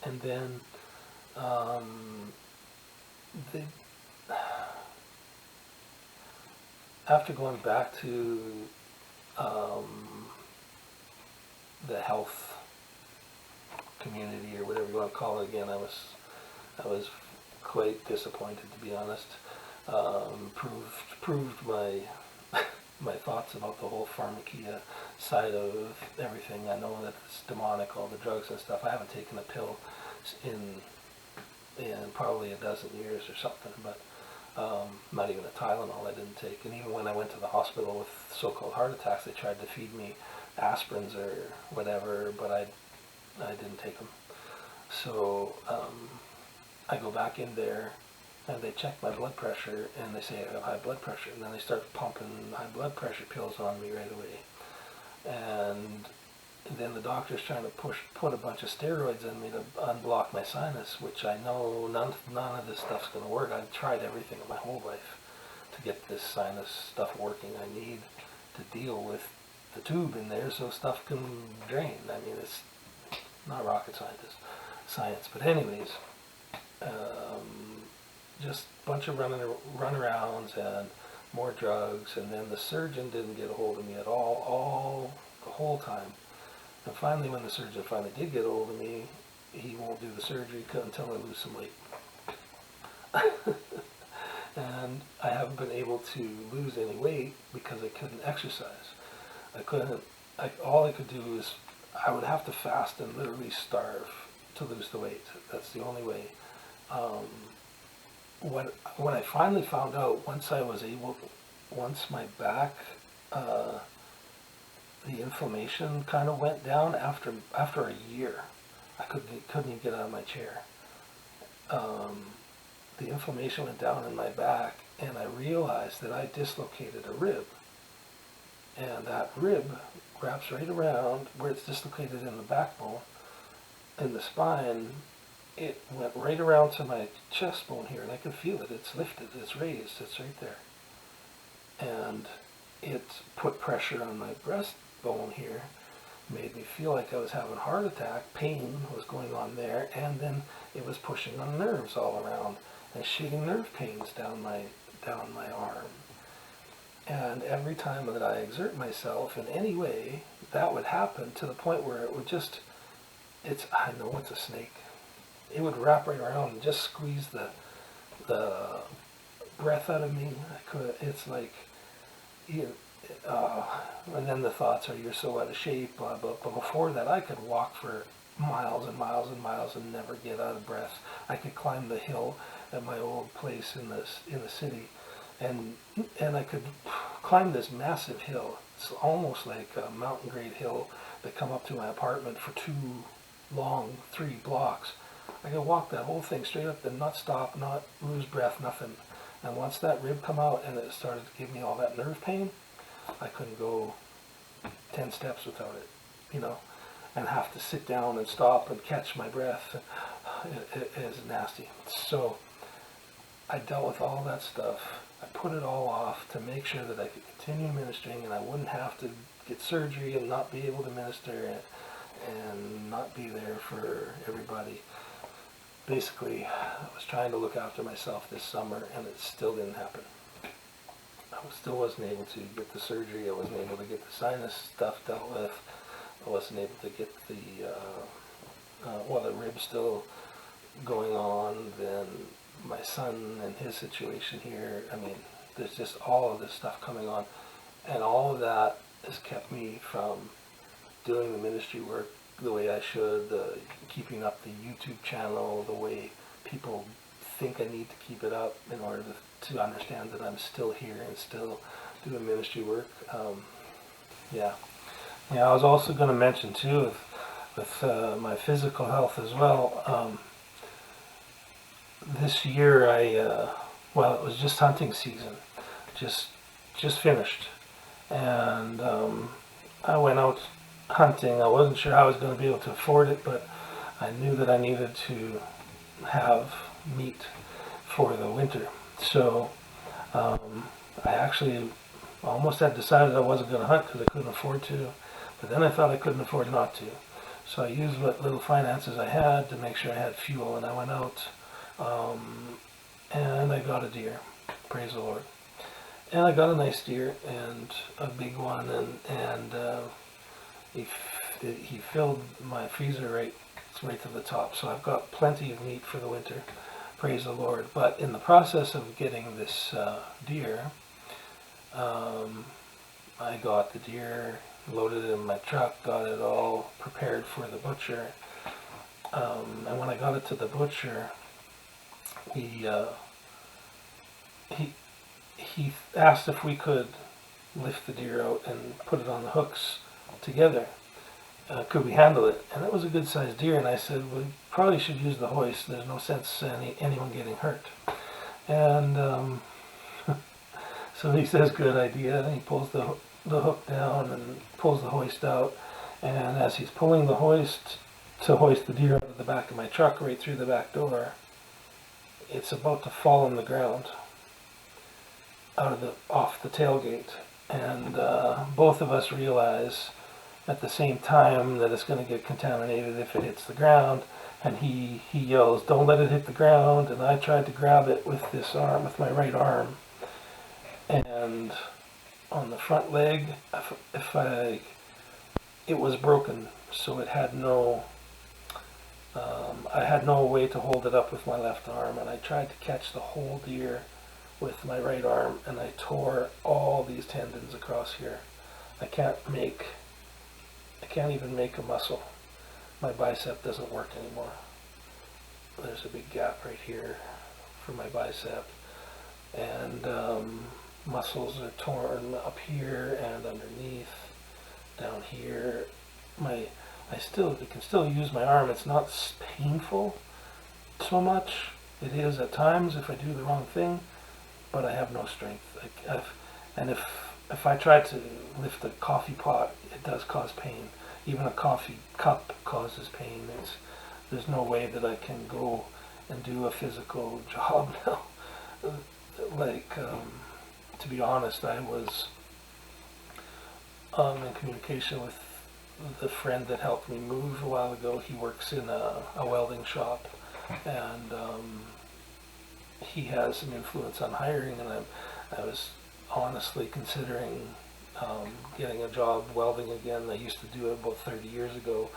And then after going back to the health community, or whatever you want to call it again, I was quite disappointed, to be honest. Proved my my thoughts about the whole pharmakia side of everything. I know that it's demonic, all the drugs and stuff. I haven't taken a pill in probably a dozen years or something, but not even a Tylenol I didn't take. And even when I went to the hospital with so-called heart attacks, they tried to feed me aspirins or whatever, but I didn't take them. So I go back in there, and they check my blood pressure, and they say I have high blood pressure, and then they start pumping high blood pressure pills on me right away. And then the doctor's trying to put a bunch of steroids in me to unblock my sinus, which I know none of this stuff's going to work. I've tried everything in my whole life to get this sinus stuff working. I need to deal with the tube in there so stuff can drain. I mean, it's not rocket science. But anyways, just a bunch of runarounds and more drugs, and then the surgeon didn't get a hold of me at all the whole time. And finally, when the surgeon finally did get a hold of me, he won't do the surgery until I lose some weight. And I haven't been able to lose any weight because I couldn't exercise. All I could do is, I would have to fast and literally starve to lose the weight. That's the only way. when I finally found out, once my back, the inflammation kind of went down after a year. I couldn't even get out of my chair. The inflammation went down in my back, and I realized that I dislocated a rib. And that rib wraps right around where it's dislocated in the backbone, in the spine. It went right around to my chest bone here, and I can feel it. It's lifted, it's raised, it's right there. And it put pressure on my breastbone here, made me feel like I was having a heart attack. Pain was going on there, and then it was pushing on nerves all around and shooting nerve pains down my arm. And every time that I exert myself in any way, that would happen, to the point where it would just, I know it's a snake. It would wrap right around and just squeeze the breath out of me. It's like, and then the thoughts are, you're so out of shape, blah, blah. But before that, I could walk for miles and miles and miles and never get out of breath. I could climb the hill at my old place in the city, and I could climb this massive hill. It's almost like a mountain grade hill that come up to my apartment for 3 blocks. I could walk that whole thing straight up and not stop, not lose breath, nothing. And once that rib come out and it started to give me all that nerve pain, I couldn't go 10 steps without it, and have to sit down and stop and catch my breath. It is nasty. So I dealt with all that stuff. I put it all off to make sure that I could continue ministering, and I wouldn't have to get surgery and not be able to minister and not be there for everybody. Basically, I was trying to look after myself this summer, and it still didn't happen. I still wasn't able to get the surgery. I wasn't able to get the sinus stuff dealt with. I wasn't able to get the rib still going on. Then my son and his situation here. I mean, there's just all of this stuff coming on, and all of that has kept me from doing the ministry work the way I should, keeping up the YouTube channel the way people think I need to keep it up in order to understand that I'm still here and still doing ministry work. Yeah, I was also going to mention too, with my physical health as well. This year, it was just hunting season, just finished, and I went out hunting. I wasn't sure how I was going to be able to afford it, but I knew that I needed to have meat for the winter. So I actually almost had decided I wasn't going to hunt because I couldn't afford to, but then I thought I couldn't afford not to. So I used what little finances I had to make sure I had fuel, and I went out and I got a deer. Praise the Lord. And I got a nice deer, and a big one, and he filled my freezer right to the top. So I've got plenty of meat for the winter. Praise the Lord. But in the process of getting this deer, I got the deer, loaded it in my truck, got it all prepared for the butcher. And when I got it to the butcher, he asked if we could lift the deer out and put it on the hooks together. Could we handle it? And it was a good sized deer, and I said, we probably should use the hoist. There's no sense anyone getting hurt. And so he says, good idea, and he pulls the hook down and pulls the hoist out. And as he's pulling the hoist to hoist the deer out of the back of my truck right through the back door, it's about to fall on the ground off the tailgate. And both of us realize at the same time that it's going to get contaminated if it hits the ground. And he yells, don't let it hit the ground. And I tried to grab it with this arm, with my right arm. And on the front leg, it was broken, so it had I had no way to hold it up with my left arm, and I tried to catch the whole deer with my right arm, and I tore all these tendons across here. I can't even make a muscle. My bicep doesn't work anymore. There's a big gap right here for my bicep, and muscles are torn up here and underneath, down here. I can still use my arm. It's not painful so much. It is at times if I do the wrong thing, but I have no strength. And if I try to lift a coffee pot, it does cause pain. Even a coffee cup causes pain. There's no way that I can go and do a physical job now. To be honest, I was in communication with the friend that helped me move a while ago. He works in a welding shop, and he has some influence on hiring, and I was honestly considering getting a job welding again. I used to do it about 30 years ago.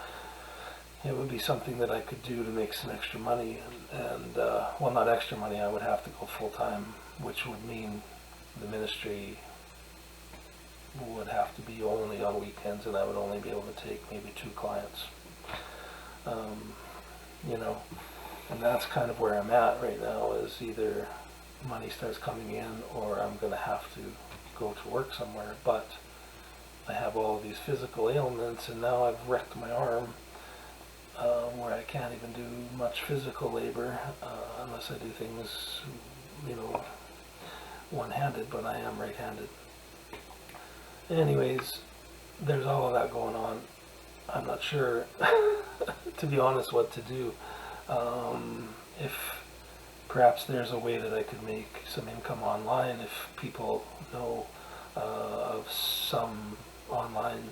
It would be something that I could do to make some extra money, and well, not extra money, I would have to go full-time, which would mean the ministry would have to be only on weekends, and I would only be able to take maybe 2 clients. You know, and that's kind of where I'm at right now, is either money starts coming in or I'm going to have to go to work somewhere. But I have all of these physical ailments, and now I've wrecked my arm where I can't even do much physical labor unless I do things, you know, one-handed, but I am right-handed. Anyways, there's all of that going on. I'm not sure, to be honest, what to do. If perhaps there's a way that I could make some income online, if people know of some online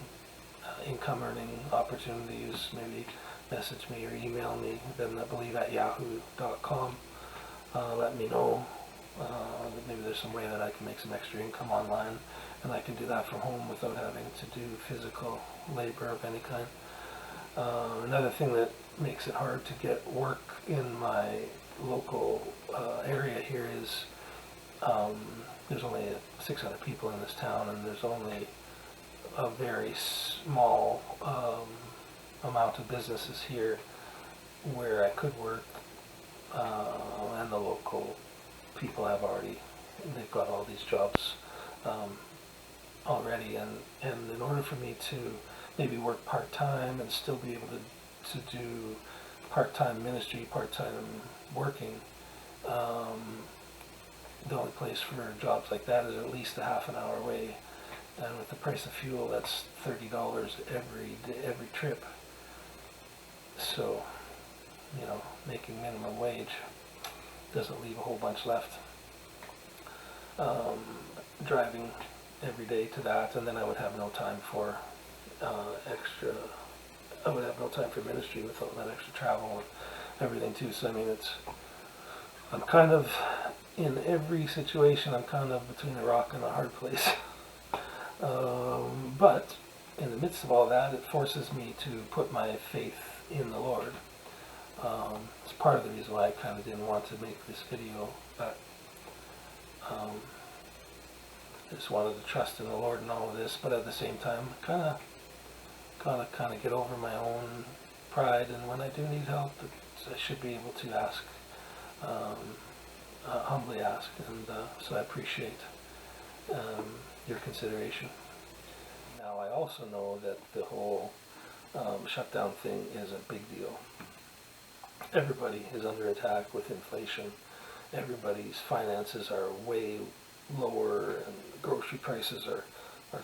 income earning opportunities, maybe message me or email me, then I believe at yahoo.com. Let me know. Maybe there's some way that I can make some extra income online, and I can do that from home without having to do physical labor of any kind. Another thing that makes it hard to get work in my local area here is there's only 600 people in this town, and there's only a very small amount of businesses here where I could work, and the local people they've got all these jobs already, and in order for me to maybe work part-time and still be able to do part-time ministry, part-time working, the only place for jobs like that is at least a half an hour away, and with the price of fuel, that's $30 every trip. So, you know, making minimum wage doesn't leave a whole bunch left. Driving every day to that, and then I would have no time for I would have no time for ministry with all that extra travel and everything too. So I mean, I'm kind of, in every situation, I'm kind of between a rock and a hard place. But in the midst of all that, it forces me to put my faith in the Lord. It's part of the reason why I kind of didn't want to make this video, but I just wanted to trust in the Lord in all of this, but at the same time, kind of get over my own pride, and when I do need help, I should be able to ask, humbly ask, and so I appreciate your consideration. Now, I also know that the whole shutdown thing is a big deal. Everybody is under attack with inflation. Everybody's finances are way lower, and grocery prices are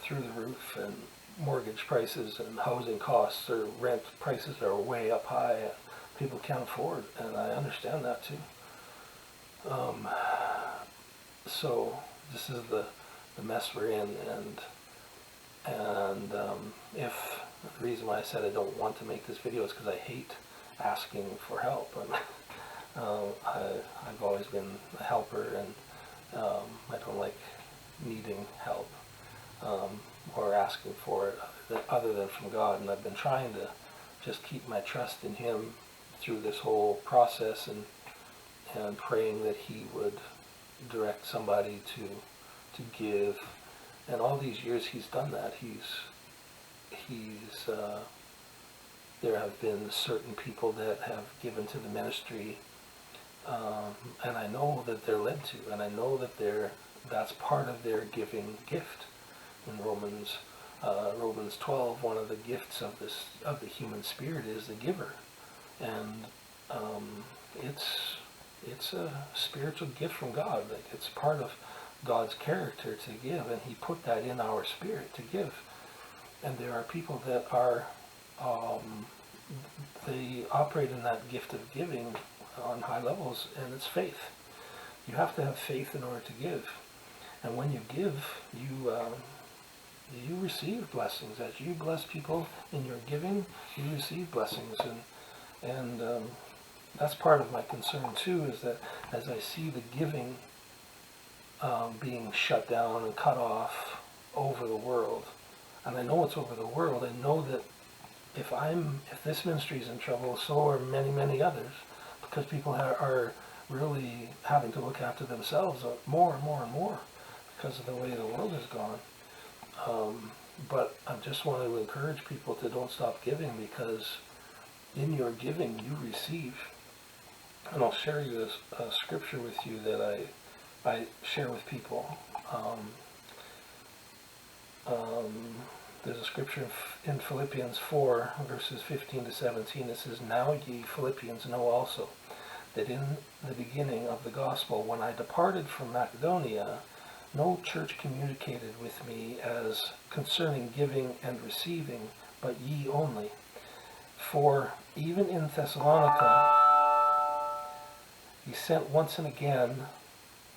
through the roof, and mortgage prices and housing costs or rent prices are way up high. People can't afford, and I understand that too. So this is the mess we're in, and if the reason why I said I don't want to make this video is because I hate asking for help. I've always been a helper, and I don't like needing help or asking for it other than from God, and I've been trying to just keep my trust in Him through this whole process, and praying that He would direct somebody to give. And all these years He's done that. There have been certain people that have given to the ministry And I know that they're led to, and I know that that's part of their giving gift. In Romans 12, one of the gifts of the human spirit is the giver, and it's a spiritual gift from God. Like, it's part of God's character to give, and He put that in our spirit to give. And there are people that are they operate in that gift of giving on high levels, and it's faith. You have to have faith in order to give, and when you give, you receive blessings. As you bless people in your giving, you receive blessings, and that's part of my concern too. Is that as I see the giving being shut down and cut off over the world, and I know it's over the world, I know that if this ministry is in trouble, so are many, many others, because people are really having to look after themselves more and more and more because of the way the world has gone. But I just want to encourage people to don't stop giving, because in your giving you receive. And I'll share you a scripture with you that I share with people. There's a scripture in Philippians 4, verses 15 to 17. It says, "Now ye Philippians know also that in the beginning of the gospel, when I departed from Macedonia, no church communicated with me as concerning giving and receiving, but ye only. For even in Thessalonica he sent once and again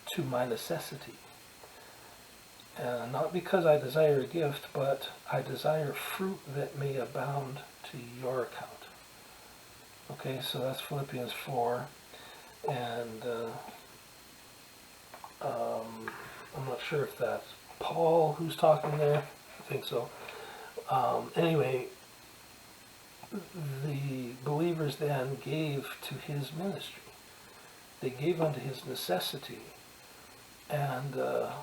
to my necessity. Not because I desire a gift, but I desire fruit that may abound to your account." Okay, so that's Philippians 4, and I'm not sure if that's Paul who's talking there. I think so. Anyway, the believers then gave to his ministry. They gave unto his necessity. And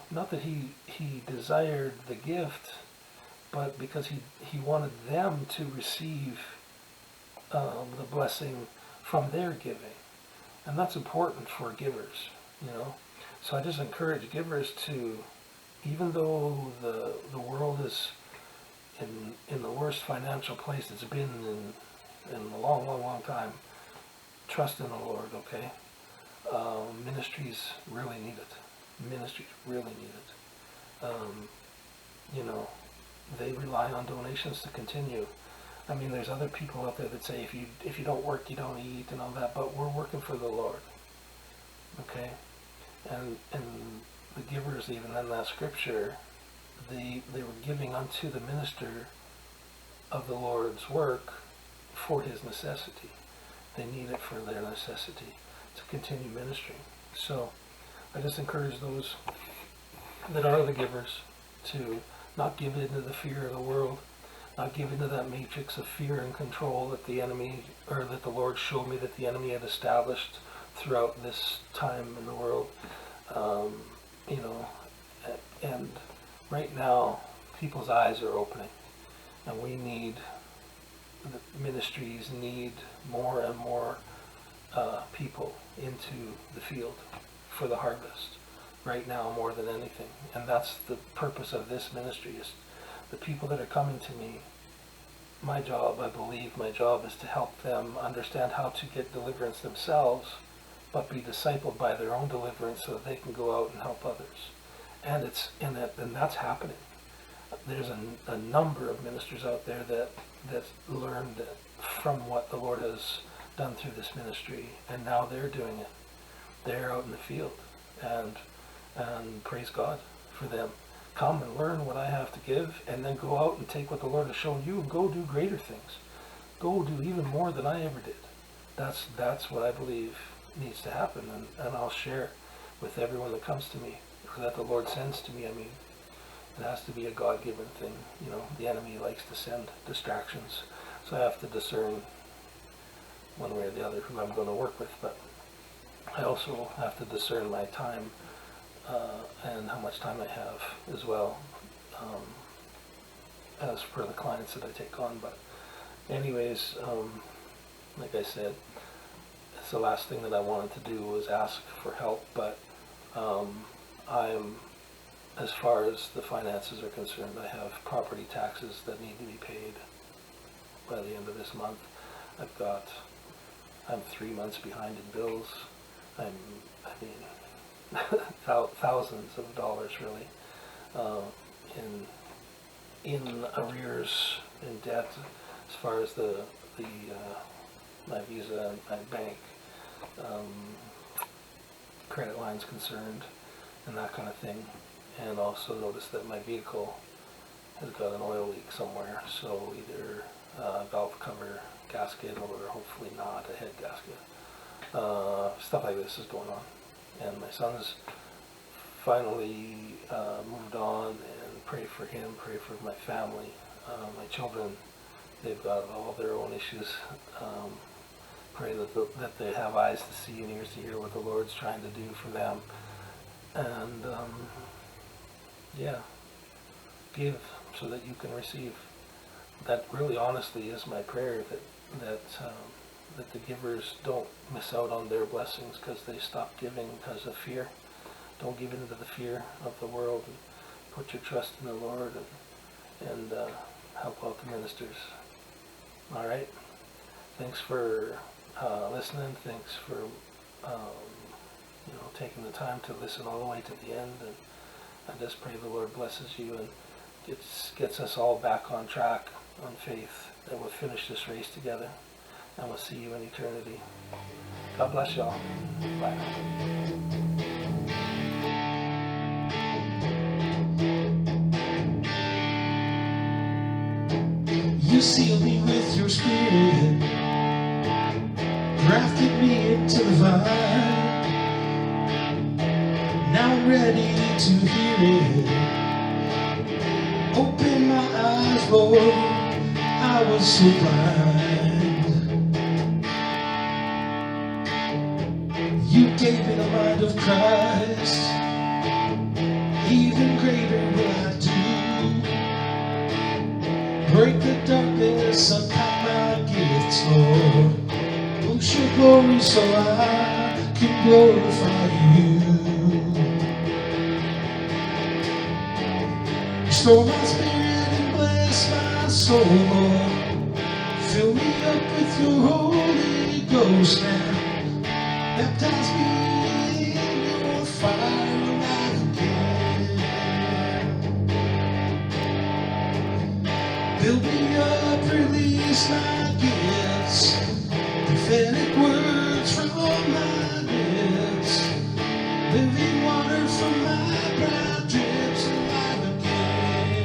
not that he desired the gift, but because he wanted them to receive the blessing from their giving. And that's important for givers, you know. So I just encourage givers to, even though the world is in the worst financial place it's been in a long, long, long time, trust in the Lord, okay? Ministries really need it. Ministries really need it. You know, they rely on donations to continue. I mean, there's other people out there that say if you don't work, you don't eat and all that, but we're working for the Lord, okay? And the givers, even in that scripture, they were giving unto the minister of the Lord's work for his necessity. They need it for their necessity to continue ministry. So I just encourage those that are the givers to not give in to the fear of the world, not give into that matrix of fear and control that the enemy, or that the Lord showed me that the enemy had established throughout this time in the world. You know, and right now people's eyes are opening, and the ministries need more and more people into the field for the harvest right now more than anything. And that's the purpose of this ministry, is the people that are coming to me. My job is to help them understand how to get deliverance themselves, but be discipled by their own deliverance so that they can go out and help others. And that's happening. There's a number of ministers out there that learned from what the Lord has done through this ministry, and now they're doing it. They're out in the field, and praise God for them. Come and learn what I have to give, and then go out and take what the Lord has shown you and go do greater things. Go do even more than I ever did. That's what I believe needs to happen, and I'll share with everyone that comes to me, or that the Lord sends to me. I mean, it has to be a God-given thing. You know, the enemy likes to send distractions, so I have to discern one way or the other who I'm going to work with, but I also have to discern my time and how much time I have as well, as for the clients that I take on. But anyways, like I said, the last thing that I wanted to do was ask for help, but I'm, as far as the finances are concerned, I have property taxes that need to be paid by the end of this month. I'm 3 months behind in bills. I mean, thousands of dollars really in arrears, in debt, as far as my Visa and my bank credit line's concerned, and that kind of thing. And also noticed that my vehicle has got an oil leak somewhere, so either valve cover gasket or hopefully not a head gasket. Stuff like this is going on. And my son's finally moved on, and pray for him, pray for my family. My children, they've got all their own issues. Pray that they have eyes to see and ears to hear what the Lord's trying to do for them. And yeah, give so that you can receive. That really honestly is my prayer, that the givers don't miss out on their blessings because they stop giving because of fear. Don't give in to the fear of the world, and put your trust in the Lord, and help out the ministers. All right? Thanks for listening. Thanks for taking the time to listen all the way to the end. And I just pray the Lord blesses you and gets us all back on track, on faith, that we'll finish this race together, and we'll see you in eternity. God bless y'all. Bye now. You sealed me with your spirit, grafted me into the vine. Now I'm ready to hear it. Open my eyes, Lord, I was so blind. You gave me the mind of Christ, even greater will I do. Break the darkness, unpack my gifts, Lord. Push your glory so I can glorify you. Restore my spirit and bless my soul, Lord. Fill me up with your Holy Ghost now. Baptize me in your fire alive again. Build me up, release my gifts. Prophetic words from my lips. Living water from my brow drips alive again.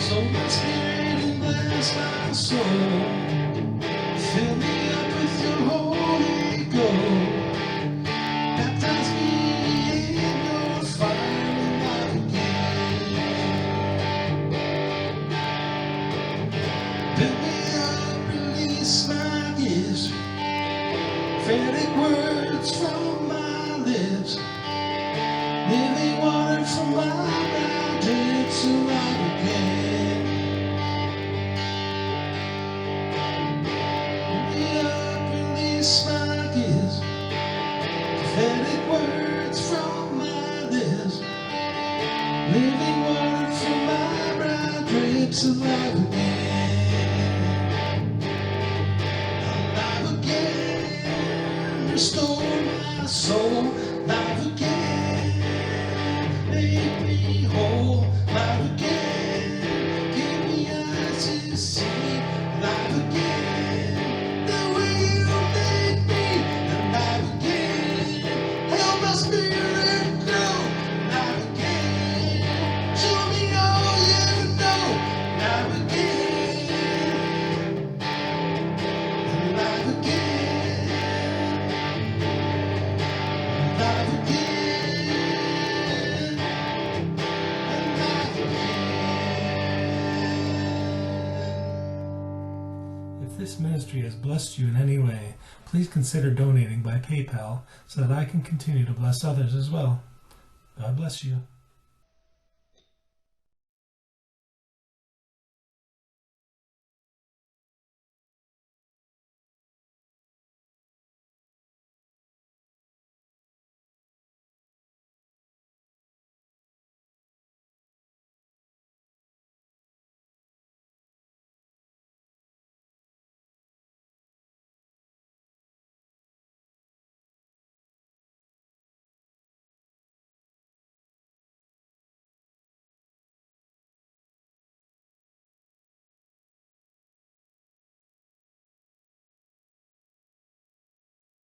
So my spirit and bless my soul. Fill me up with your Holy Ghost. Baptize me in your fire alive again. Build me up, release my gifts. Prophetic words from my lips. Living water from my brow drips alive again. Release my gifts, prophetic words from my lips, living water from my brow drips alive again, alive again. Restore my soul, alive again. Make me whole, alive again. Give me eyes to see, alive again. If this ministry has blessed you in any way, please consider donating by PayPal so that I can continue to bless others as well. God bless you.